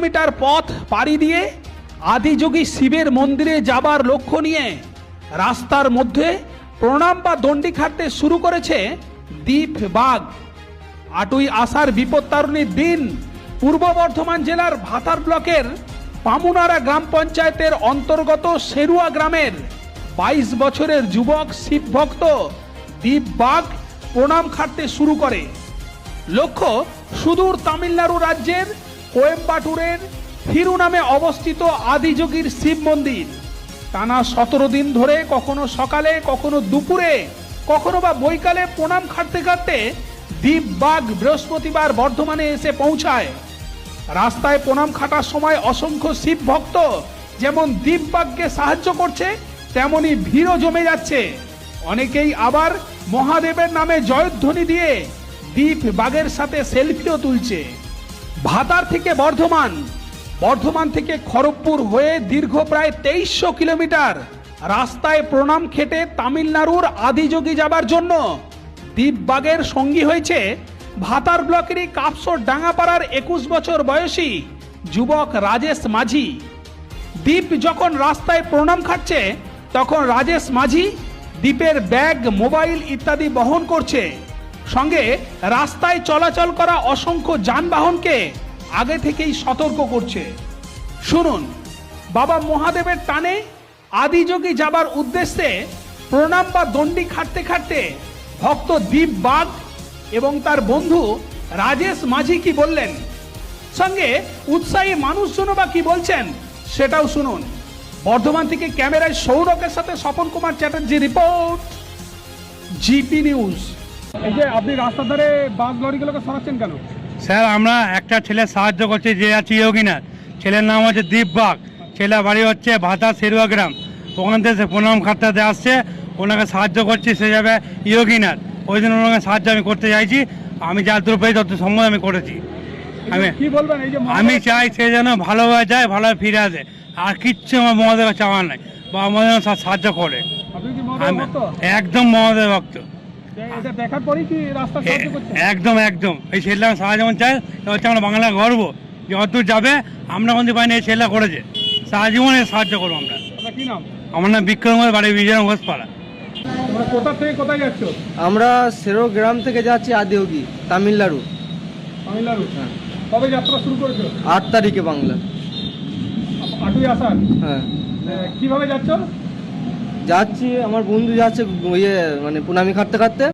Metre পথ পাড়ি দিয়ে আদিযোগী শিবের মন্দিরে যাবার লক্ষ্য নিয়ে রাস্তার মধ্যে প্রণাম বা দণ্ডি খাটতে শুরু করেছে দ্বীপ বাঘ। 8ই আষাঢ় বিপত্তারিণীর দিন পূর্ব বর্ধমান জেলার ভাতার ব্লকের পামুনারা গ্রাম পঞ্চায়েতের অন্তর্গত শেরুয়া গ্রামের 22 বছরের যুবক শিব ভক্ত দ্বীপ বাঘ প্রণাম খাটতে শুরু করে। লক্ষ্য সুদূর তামিলনাড়ু রাজ্যের কোয়েম্বাটুরের থিরু নামে অবস্থিত আদিযোগীর শিব মন্দির। টানা 17 দিন ধরে কখনো সকালে কখনো দুপুরে কখনো বা বৈকালে প্রণাম খাটতে খাটতে দ্বীপ বাঘ বৃহস্পতিবার বর্ধমানে এসে পৌঁছায়। রাস্তায় প্রণাম খাটার সময় অসংখ্য শিব ভক্ত যেমন দ্বীপ বাঘকে সাহায্য করছে তেমনি ভিড়ও জমে যাচ্ছে। অনেকেই আবার মহাদেবের নামে জয়ধ্বনি দিয়ে দ্বীপ বাঘের সাথে সেলফিও তুলছে। ভাতার থেকে বর্ধমান, বর্ধমান থেকে খড়গপুর হয়ে দীর্ঘ প্রায় 2300 কিলোমিটার রাস্তায় প্রণাম খেটে তামিলনাড়ুর আদিযোগী যাবার জন্য দ্বীপ বাঘের সঙ্গী হয়েছে ভাতার ব্লকেরই কাপসর ডাঙ্গাপাড়ার 21 বছর বয়সী যুবক রাজেশ মাঝি। দ্বীপ যখন রাস্তায় প্রণাম খাটছে তখন রাজেশ মাঝি দ্বীপের ব্যাগ, মোবাইল ইত্যাদি বহন করছে। সঙ্গে রাস্তায় চলাচল করা অসংখ্য যানবাহনকে আগে থেকেই সতর্ক করছে। শুনুন, বাবা মহাদেবের টানে আদিযোগী যাবার উদ্দেশ্যে প্রণাম বা দণ্ডি খাটতে খাটতে ভক্ত দ্বীপ বাঘ এবং তার বন্ধু রাজেশ মাঝি কি বললেন, সঙ্গে উৎসাহী মানুষজন বা কি বলছেন সেটাও শুনুন। বর্ধমান থেকে ক্যামেরায় সৌরভের সাথে Swapan Kumar Chatterjee report, GP news. এই যে আপনি রাস্তার ধারে বাস লরিগুলোকে সরাচ্ছেন কেন? স্যার, আমরা একটা ছেলে সাহায্য করছি যে আছে যোগীনাথ, ছেলের নাম হচ্ছে দ্বীপ বাঘ, ছেলে বাড়ি হচ্ছে ভাতা শেরুয়া গ্রাম। ওখান থেকে প্রণাম খাটতে আসছে, ওনাকে সাহায্য করছি, সে যাবে যোগীনাথ। ওই জন্য ওনাকে সাহায্য আমি করতে চাইছি। আমি যা দূর পেয়েছি তত সম্ভব আমি করেছি। কি বলবেন? এই যে আমি চাই সে যেন ভালোভাবে যায়, ভালোভাবে ফিরে আসে, আর কিচ্ছু আমার মহাদেবের চাওয়ার নাই, বা আমাদের সাহায্য করে। একদম মহাদেব ভক্ত, একদম একদম। এই ছেলেটা সাহায্য যেমন চাই, হচ্ছে আমরা বাংলা গর্ব, যতদূর যাবে আমরা কিন্তু পাইনি, এই ছেলেটা করেছে, সারা জীবনে সাহায্য করবো আমরা। আমার নাম বিক্রম, বাড়ি বিজয় ঘোষপাড়া। কোথা থেকে কোথায় যাচ্ছ? আমরা সেরো গ্রাম থেকে যাচ্ছি আদিযোগী, তামিলনাড়ু। তামিলনাড়ু? হ্যাঁ। কবে যাত্রা শুরু করেছো? 8 তারিখে বাংলা। 8ই আষাঢ়? হ্যাঁ। কিভাবে যাচ্ছ? যাচ্ছি, আমার বন্ধু যাচ্ছে মানে প্রণামী খাটতে খাটতে।